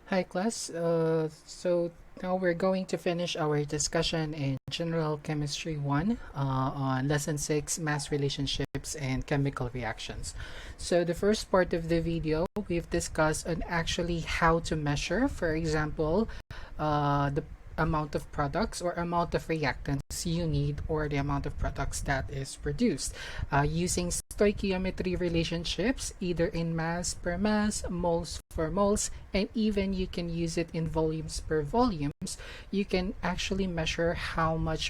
Hi class. So now we're going to finish our discussion in General Chemistry 1 on Lesson 6, Mass Relationships and Chemical Reactions. So the first part of the video, we've discussed on actually how to measure, for example, the amount of products or amount of reactants you need or the amount of products that is produced using stoichiometry relationships either in mass per mass, moles for moles, and even you can use it in volumes per volumes. You can actually measure how much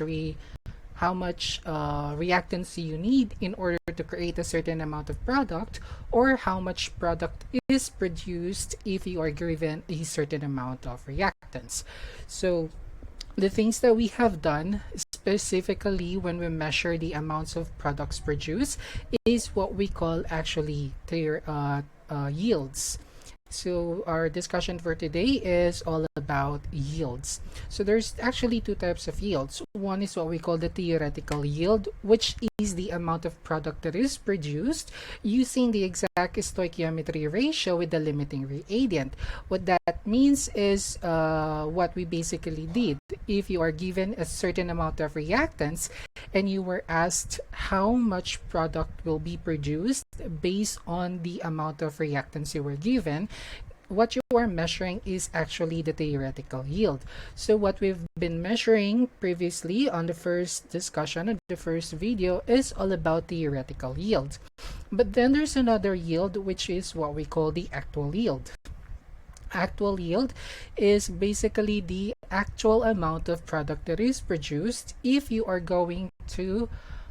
reactants you need in order to create a certain amount of product, or how much product is produced if you are given a certain amount of reactants. So the things that we have done specifically when we measure the amounts of products produced is what we call actually their yields. So our discussion for today is all about yields. So there's actually two types of yields. One is what we call the theoretical yield, which is the amount of product that is produced using the exact stoichiometry ratio with the limiting reagent. What that means is what we basically did. If you are given a certain amount of reactants and you were asked how much product will be produced based on the amount of reactants you were given, what you are measuring is actually the theoretical yield. So what we've been measuring previously on the first discussion, on the first video, is all about theoretical yield. But then there's another yield, which is what we call the actual yield. Actual yield is basically the actual amount of product that is produced if you are going to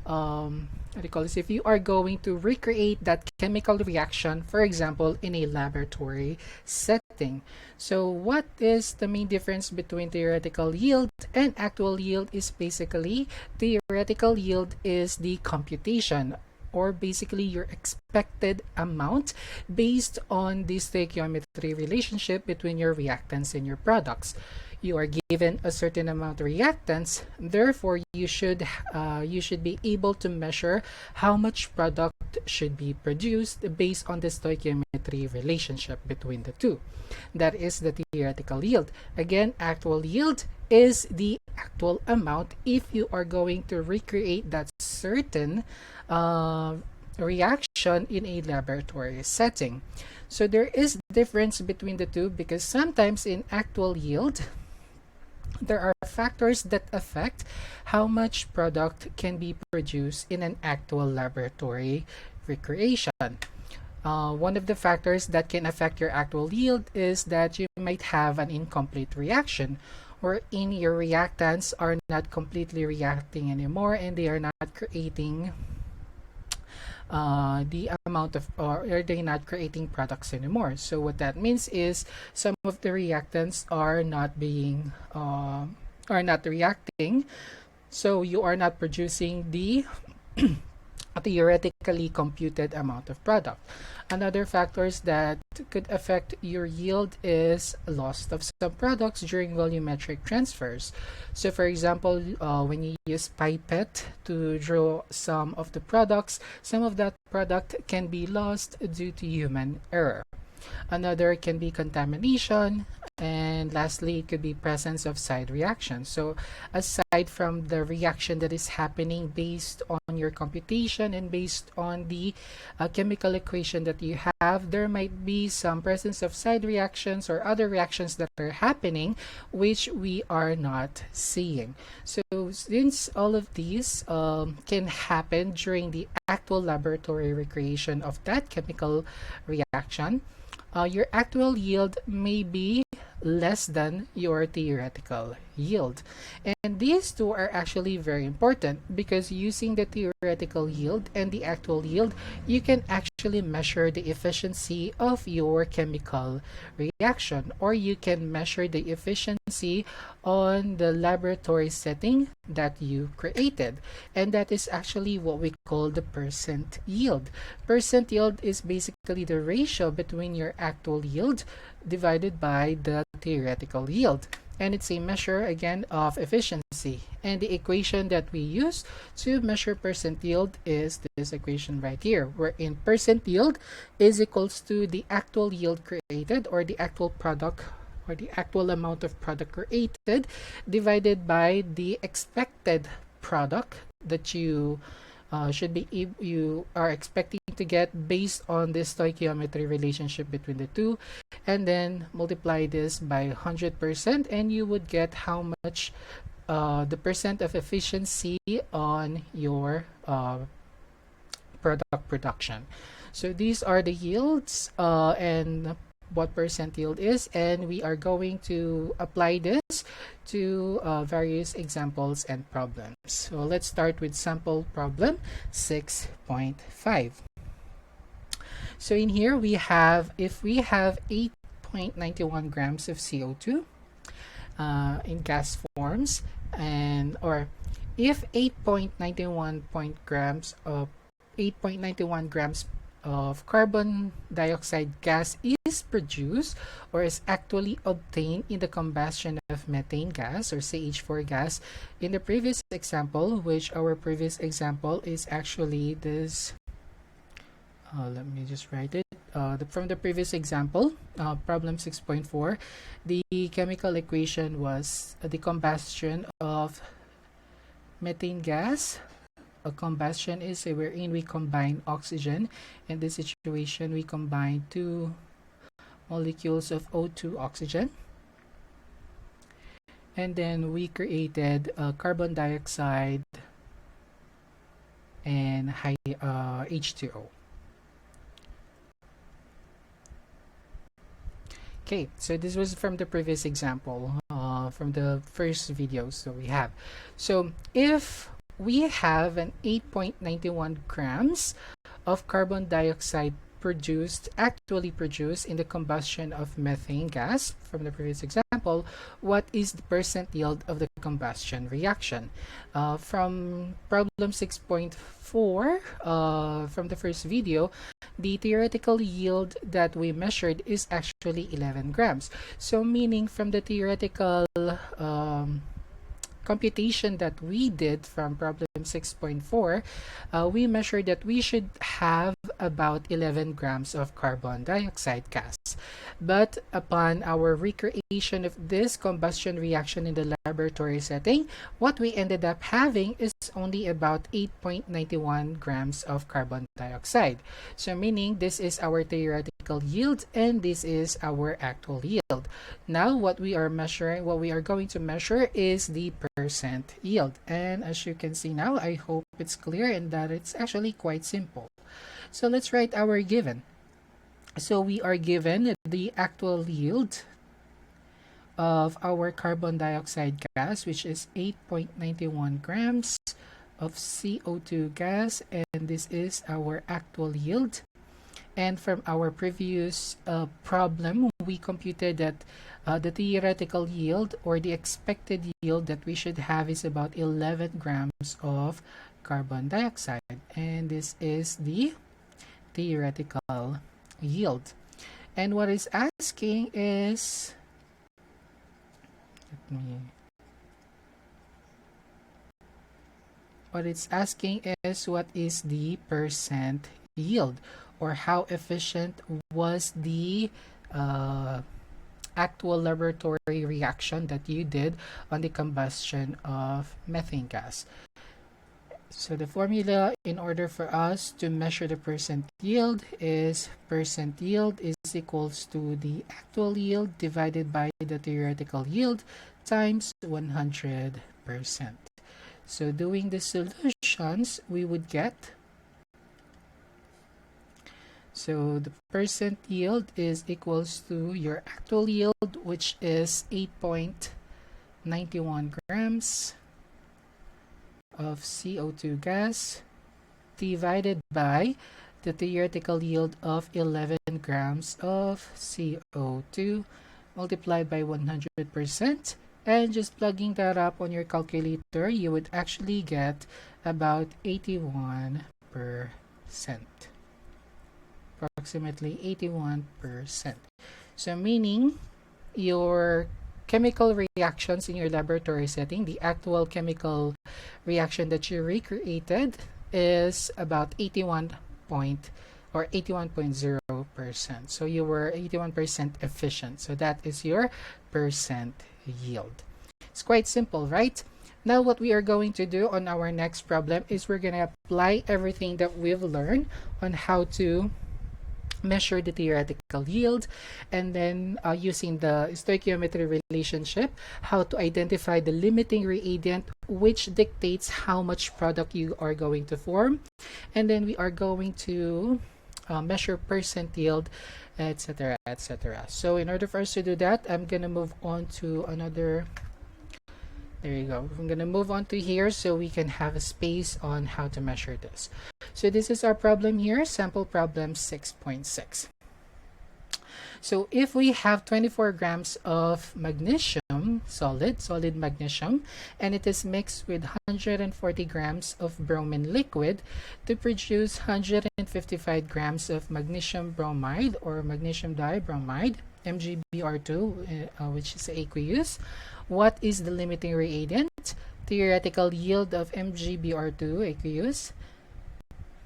what do you call this? If you are going to recreate that chemical reaction, for example, in a laboratory setting. So what is the main difference between theoretical yield and actual yield is basically theoretical yield is the computation, or basically your expected amount based on the stoichiometry relationship between your reactants and your products. You are given a certain amount of reactants, therefore you should be able to measure how much product should be produced based on the stoichiometry relationship between the two. That is the theoretical yield. Again, actual yield is the actual amount if you are going to recreate that certain reaction in a laboratory setting. So there is difference between the two because sometimes in actual yield there are factors that affect how much product can be produced in an actual laboratory recreation. One of the factors that can affect your actual yield is that you might have an incomplete reaction, wherein your reactants are not completely reacting anymore and they are not creating the amount of, or are they not creating products anymore. So what that means is some of the reactants are not reacting, so you are not producing the theoretically computed amount of product. Another factors that could affect your yield is loss of some products during volumetric transfers. So for example, when you use pipette to draw some of the products, some of that product can be lost due to human error. Another can be contamination, and lastly it could be presence of side reactions. So aside from the reaction that is happening based on your computation and based on the chemical equation that you have, there might be some presence of side reactions or other reactions that are happening which we are not seeing. So since all of these can happen during the actual laboratory recreation of that chemical reaction, your actual yield may be less than your theoretical yield. And these two are actually very important because using the theoretical yield and the actual yield, you can actually measure the efficiency of your chemical reaction, or you can measure the efficiency on the laboratory setting that you created. And that is actually what we call the percent yield. Percent yield is basically the ratio between your actual yield divided by the theoretical yield. And it's a measure again of efficiency. And the equation that we use to measure percent yield is this equation right here, wherein percent yield is equals to the actual yield created or the actual product or the actual amount of product created divided by the expected product that you are expecting to get based on this stoichiometry relationship between the two, and then multiply this by 100%, and you would get how much the percent of efficiency on your product production. So these are the yields and what percent yield is, and we are going to apply this to various examples and problems. So let's start with sample problem 6.5. So in here we have, if we have 8.91 grams of CO2 in gas forms, and or if 8.91 grams of carbon dioxide gas is produced or is actually obtained in the combustion of methane gas or CH4 gas in the previous example, which our previous example is actually this. Let me just write it. From the previous example, problem 6.4, the chemical equation was the combustion of methane gas. A combustion is wherein we combine oxygen. In this situation, we combine two molecules of O2 oxygen, and then we created carbon dioxide and H2O. Okay, so this was from the previous example, from the first video. So we have, so if we have an 8.91 grams of carbon dioxide actually produced in the combustion of methane gas from the previous example, what is the percent yield of the combustion reaction? From problem 6.4 from the first video, the theoretical yield that we measured is actually 11 grams. So meaning from the theoretical computation that we did from problem 6.4, we measured that we should have about 11 grams of carbon dioxide gas. But upon our recreation of this combustion reaction in the laboratory setting, what we ended up having is only about 8.91 grams of carbon dioxide. So meaning this is our theoretical yield and this is our actual yield. Now what we are going to measure is the percent yield. And as you can see now, I hope it's clear and that it's actually quite simple. So let's write our given. So we are given the actual yield of our carbon dioxide gas, which is 8.91 grams of CO2 gas, and this is our actual yield. And from our previous problem, we computed that the theoretical yield or the expected yield that we should have is about 11 grams of carbon dioxide, and this is the theoretical yield. And what it's asking is, what is the percent yield, or how efficient was the actual laboratory reaction that you did on the combustion of methane gas. So the formula in order for us to measure the percent yield is percent yield is equals to the actual yield divided by the theoretical yield times 100%. So doing the solutions, we would get, so the percent yield is equals to your actual yield, which is 8.91 grams of CO2 gas divided by the theoretical yield of 11 grams of CO2 multiplied by 100%, and just plugging that up on your calculator, you would actually get about 81%. Approximately 81%. So meaning your chemical reactions in your laboratory setting, the actual chemical reaction that you recreated is about 81 point or 81.0%. So you were 81% efficient. So that is your percent yield. It's quite simple, right? Now what we are going to do on our next problem is we're going to apply everything that we've learned on how to measure the theoretical yield, and then using the stoichiometry relationship, how to identify the limiting reagent which dictates how much product you are going to form, and then we are going to measure percent yield, etc., etc. So in order for us to do that, I'm gonna move on to another. There you go. I'm going to move on to here so we can have a space on how to measure this. So this is our problem here, sample problem 6.6. So if we have 24 grams of magnesium, solid magnesium, and it is mixed with 140 grams of bromine liquid to produce 155 grams of magnesium bromide or magnesium dibromide, MgBr2, which is aqueous. What is the limiting reagent? Theoretical yield of MgBr2 aqueous.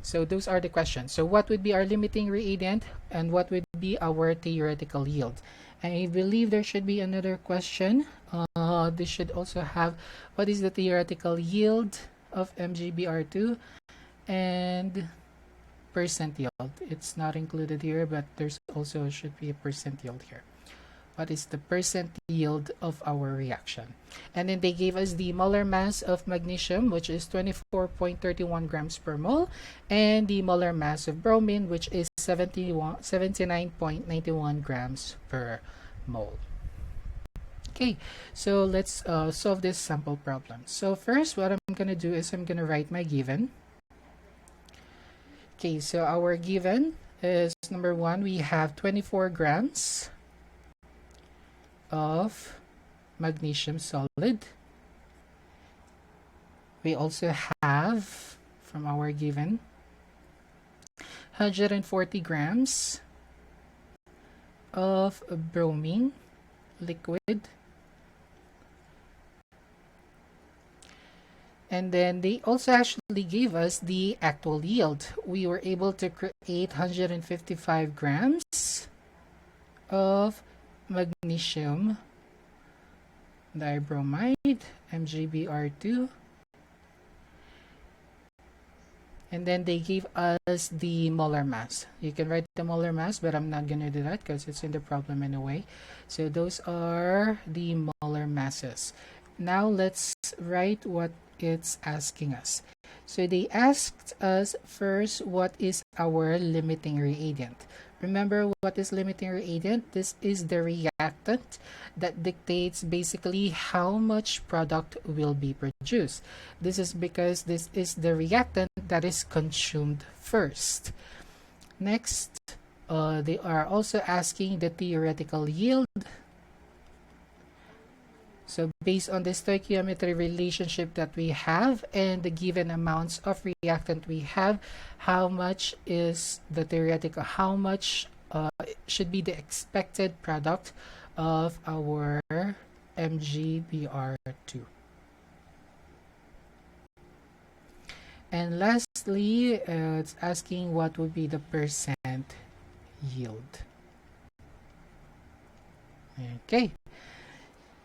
So those are the questions. So what would be our limiting reagent and what would be our theoretical yield? I believe there should be another question. This should also have what is the theoretical yield of MgBr2 and percent yield. It's not included here, but there's also should be a percent yield here. What is the percent yield of our reaction? And then they gave us the molar mass of magnesium, which is 24.31 grams per mole, and the molar mass of bromine, which is 79.91 grams per mole. Okay, so let's solve this sample problem. So first, what I'm going to do is I'm going to write my given. Okay, so our given is number one, we have 24 grams of magnesium solid. We also have, from our given, 140 grams of bromine liquid. And then they also actually gave us the actual yield. We were able to create 155 grams of magnesium dibromide, MgBr2, and then they gave us the molar mass. You can write the molar mass, but I'm not going to do that because it's in the problem anyway. So those are the molar masses. Now let's write what it's asking us. So they asked us first, what is our limiting reagent? Remember, what is limiting reagent? This is the reactant that dictates basically how much product will be produced. This is because this is the reactant that is consumed first. Next, they are also asking the theoretical yield. So based on the stoichiometry relationship that we have and the given amounts of reactant we have, how much is the theoretical, how much should be the expected product of our MgBr2. And lastly, it's asking what would be the percent yield. Okay.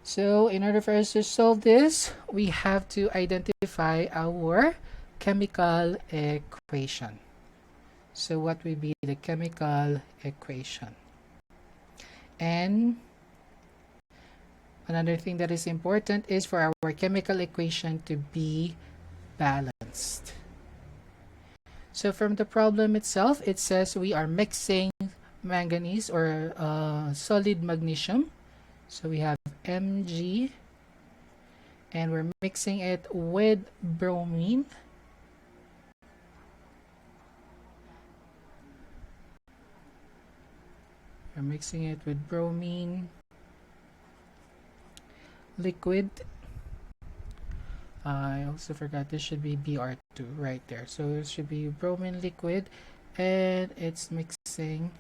So in order for us to solve this, we have to identify our chemical equation. So what will be the chemical equation? And another thing that is important is for our chemical equation to be balanced. So from the problem itself, it says we are mixing manganese or solid magnesium. So we have Mg, and we're mixing it with bromine. We're mixing it with bromine liquid. I also forgot this should be Br2 right there. So it should be bromine liquid, and it's mixing,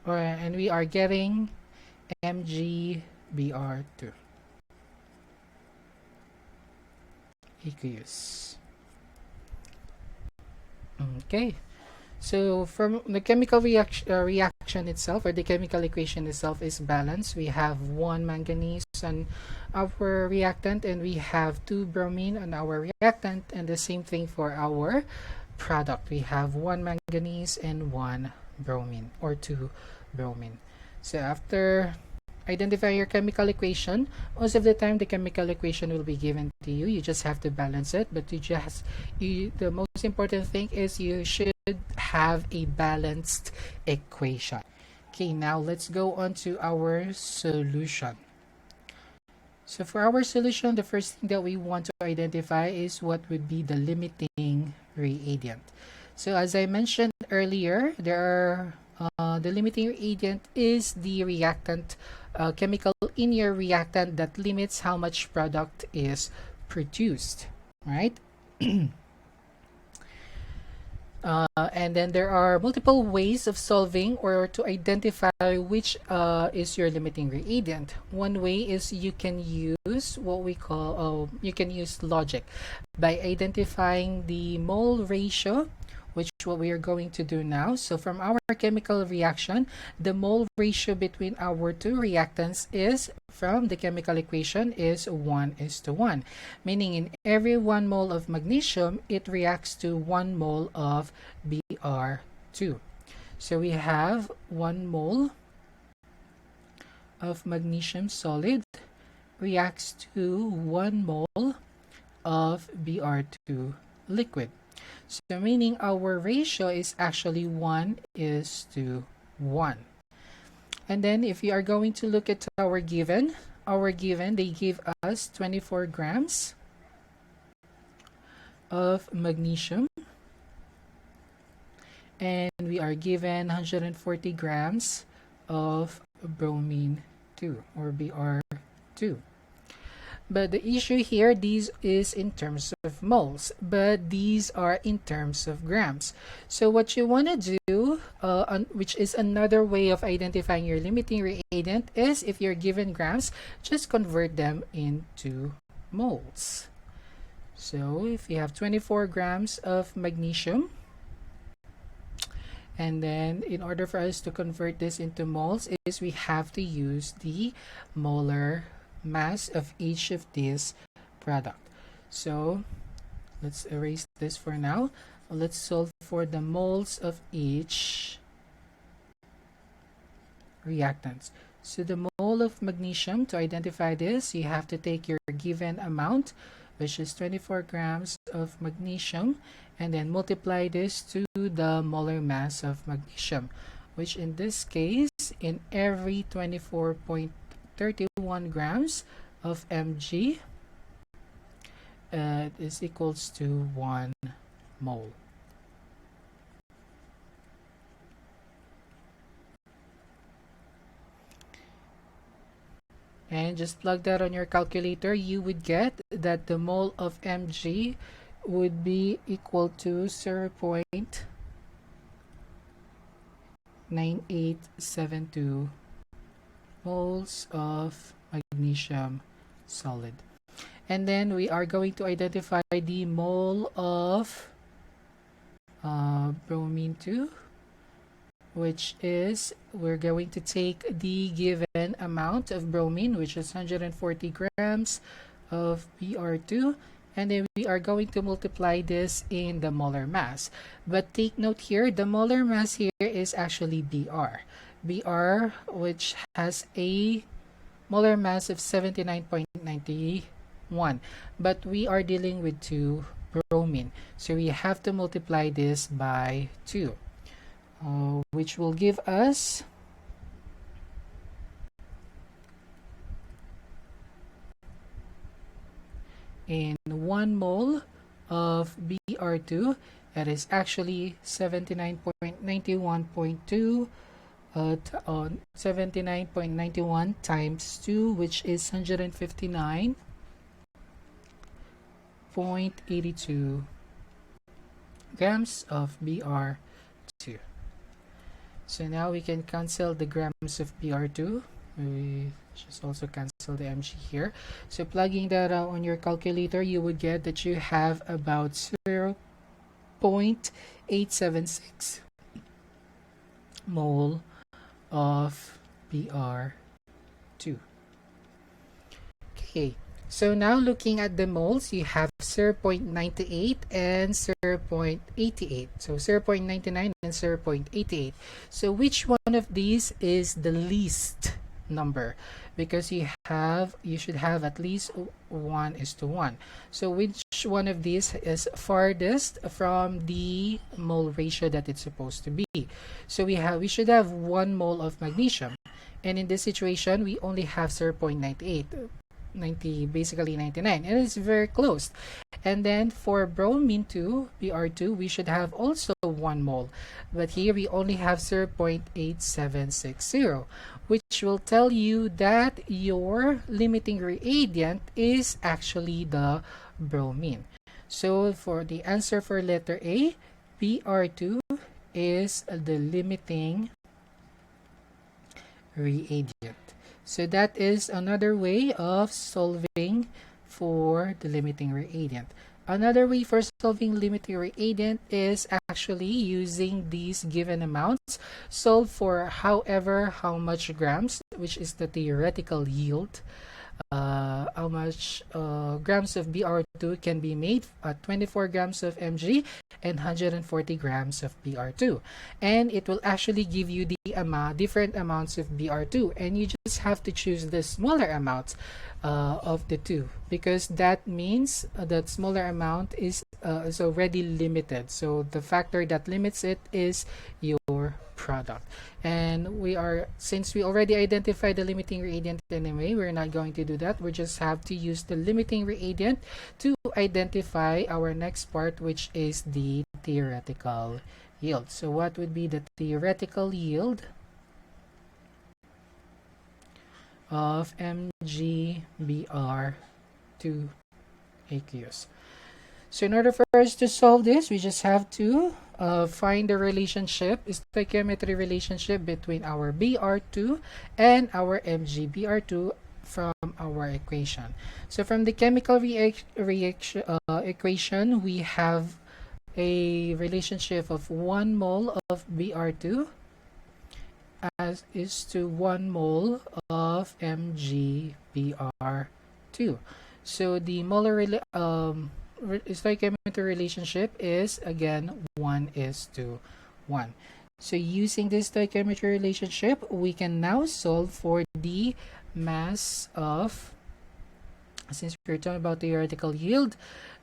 and we are getting MgBr2 aqueous. Okay, So from the chemical reaction itself, or the chemical equation itself, is balanced. We have one manganese on our reactant, and we have two bromine on our reactant, and the same thing for our product. We have one manganese and one bromine, or two bromine. So after identify your chemical equation, most of the time the chemical equation will be given to you. You just have to balance it, but the most important thing is you should have a balanced equation. Okay, now let's go on to our solution. So for our solution, the first thing that we want to identify is what would be the limiting reagent. So as I mentioned earlier, the limiting reagent is the reactant chemical in your reactant that limits how much product is produced, right? And then there are multiple ways of solving or to identify which is your limiting reagent. One way is you can use what we call, you can use logic by identifying the mole ratio, which is what we are going to do now. So from our chemical reaction, the mole ratio between our two reactants is, from the chemical equation, is 1:1, meaning in every 1 mole of magnesium, it reacts to 1 mole of Br2. So we have 1 mole of magnesium solid reacts to 1 mole of Br2 liquid. So meaning our ratio is actually 1:1. And then if you are going to look at our given, they give us 24 grams of magnesium, and we are given 140 grams of bromine 2, or Br2. But the issue here, these is in terms of moles, but these are in terms of grams. So what you want to do, which is another way of identifying your limiting reagent, is if you're given grams, just convert them into moles. So if you have 24 grams of magnesium, and then in order for us to convert this into moles, is we have to use the molar mass of each of these product. So let's erase this for now. Let's solve for the moles of each reactants. So the mole of magnesium, to identify this, you have to take your given amount, which is 24 grams of magnesium, and then multiply this to the molar mass of magnesium, which in this case, in every 24.31 grams of Mg, is equals to 1 mole. And just plug that on your calculator, you would get that the mole of Mg would be equal to 0.9872 moles of magnesium solid. And then we are going to identify the mole of bromine 2, which is, we're going to take the given amount of bromine, which is 140 grams of Br2, and then we are going to multiply this in the molar mass. But take note here, the molar mass here is actually Br, which has a molar mass of 79.91, but we are dealing with 2 bromine, so we have to multiply this by 2, which will give us in 1 mole of Br2, that is actually 79.91.2, 79.91 times 2, which is 159.82 grams of Br2. So now we can cancel the grams of Br2. We just also cancel the Mg here. So plugging that out on your calculator, you would get that you have about 0.876 mole of Br2. Okay, so now looking at the moles, you have 0.98 and 0.88. So 0.99 and 0.88. So which one of these is the least number? Because you should have at least 1:1. So which one of these is farthest from the mole ratio that it's supposed to be? So we should have 1 mole of magnesium, and in this situation we only have 0.98, basically 99, and it's very close. And then for bromine 2, Br2, we should have also 1 mole, but here we only have 0.8760, which will tell you that your limiting reagent is actually the bromine. So for the answer for letter A, Br2 is the limiting reagent. So that is another way of solving for the limiting reagent. Another way for solving limiting reagent is actually using these given amounts, solve for how much grams, which is the theoretical yield, how much grams of Br2 can be made at 24 grams of Mg and 140 grams of Br2, and it will actually give you the different amounts of Br2, and you just have to choose the smaller amount of the two, because that means that smaller amount is already limited. So the factor that limits it is your product. And since we already identified the limiting reagent anyway, we're not going to do that. We just have to use the limiting reagent to identify our next part, which is the theoretical yield. So what would be the theoretical yield of MgBr2 aqueous? So in order for us to solve this, we just have to find the relationship, stoichiometry relationship between our Br2 and our MgBr2 from our equation. So from the chemical equation, we have a relationship of 1 mole of Br2 as is to 1 mole of MgBr2. So the molar stoichiometry relationship is again 1:1. So using this stoichiometry relationship, we can now solve for the mass of, since we're talking about theoretical yield,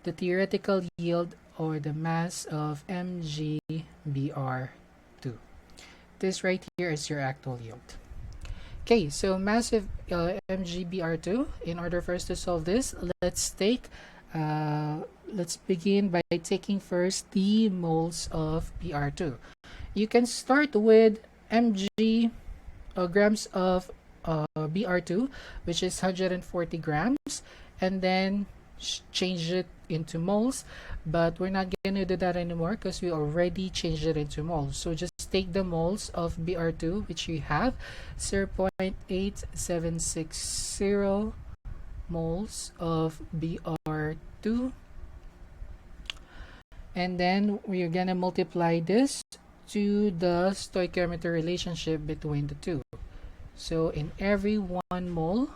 the theoretical yield or the mass of MgBr2. This right here is your actual yield. Okay, so mass of MgBr2. In order for us to solve this, let's begin by taking first the moles of Br2. You can start with grams of Br2, which is 140 grams, and then change it into moles, but we're not going to do that anymore because we already changed it into moles. So just take the moles of Br2, which we have 0.8760 moles of Br2, and then we're gonna multiply this to the stoichiometry relationship between the two. So in every 1 mole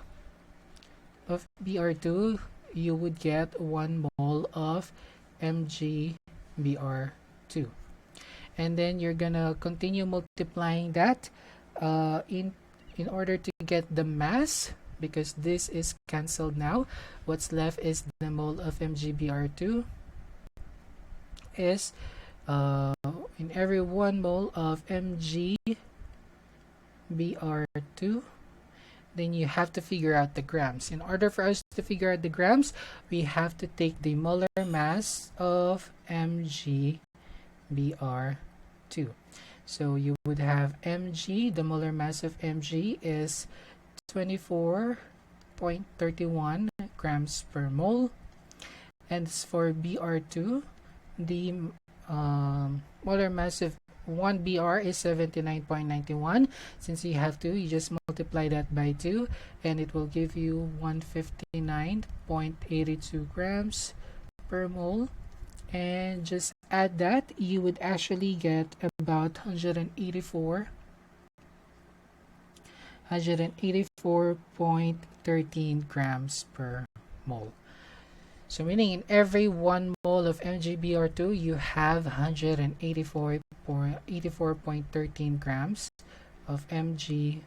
of Br2, you would get 1 mole of MgBr2, and then you're gonna continue multiplying that in order to get the mass, because this is cancelled now. What's left is the mole of MgBr2 is in every 1 mole of MgBr2, then you have to figure out the grams. In order for us to figure out the grams, we have to take the molar mass of MgBr2. So you would have Mg, the molar mass of Mg is 24.31 grams per mole, and for Br2, the molar mass of 1 Br is 79.91. Since you have 2, you just multiply that by 2, and it will give you 159.82 grams per mole, and just add that, you would actually get about 184.13 grams per mole. So meaning in every 1 mole of MgBr2, you have 184.13 grams of MgBr2.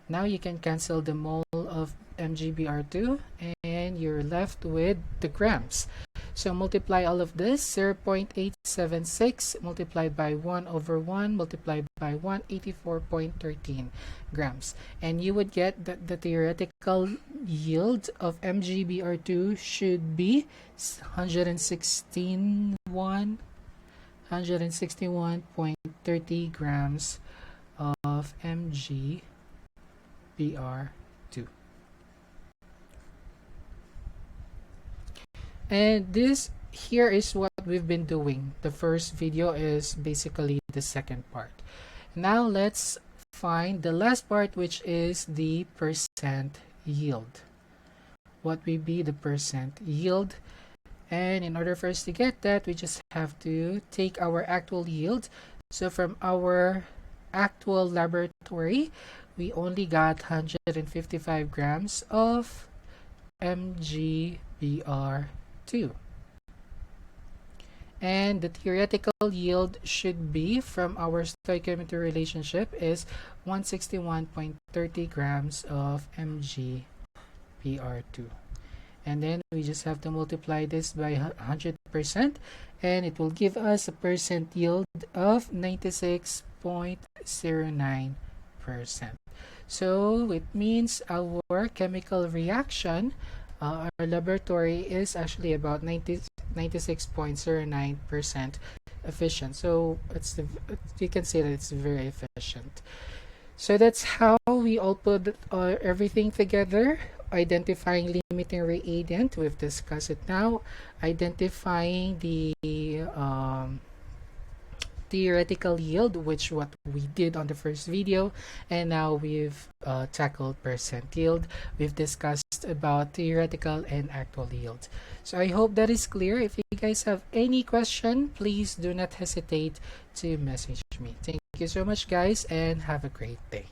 Now you can cancel the mole of MgBr2 and you're left with the grams. So multiply all of this, 0.876 multiplied by 1 over 1 multiplied by 184.13 grams. And you would get that the theoretical yield of MgBr2 should be 161.30 grams of MgBr2. And this here is what we've been doing. The first video is basically the second part. Now let's find the last part, which is the percent yield. What will be the percent yield? And in order for us to get that, we just have to take our actual yield. So from our actual laboratory, we only got 155 grams of MgBr2. And the theoretical yield should be from our stoichiometry relationship is 161.30 grams of MgBr2. And then we just have to multiply this by 100% and it will give us a percent yield of 96.09%. So it means our chemical reaction, our laboratory is actually about 96.09% efficient. So you can say that it's very efficient. So that's how we all put everything together. Identifying limiting reagent, we've discussed it now. Identifying the theoretical yield, which what we did on the first video, and now we've tackled percent yield. We've discussed about theoretical and actual yield. So I hope that is clear. If you guys have any question, please do not hesitate to message me. Thank you so much, guys, and have a great day.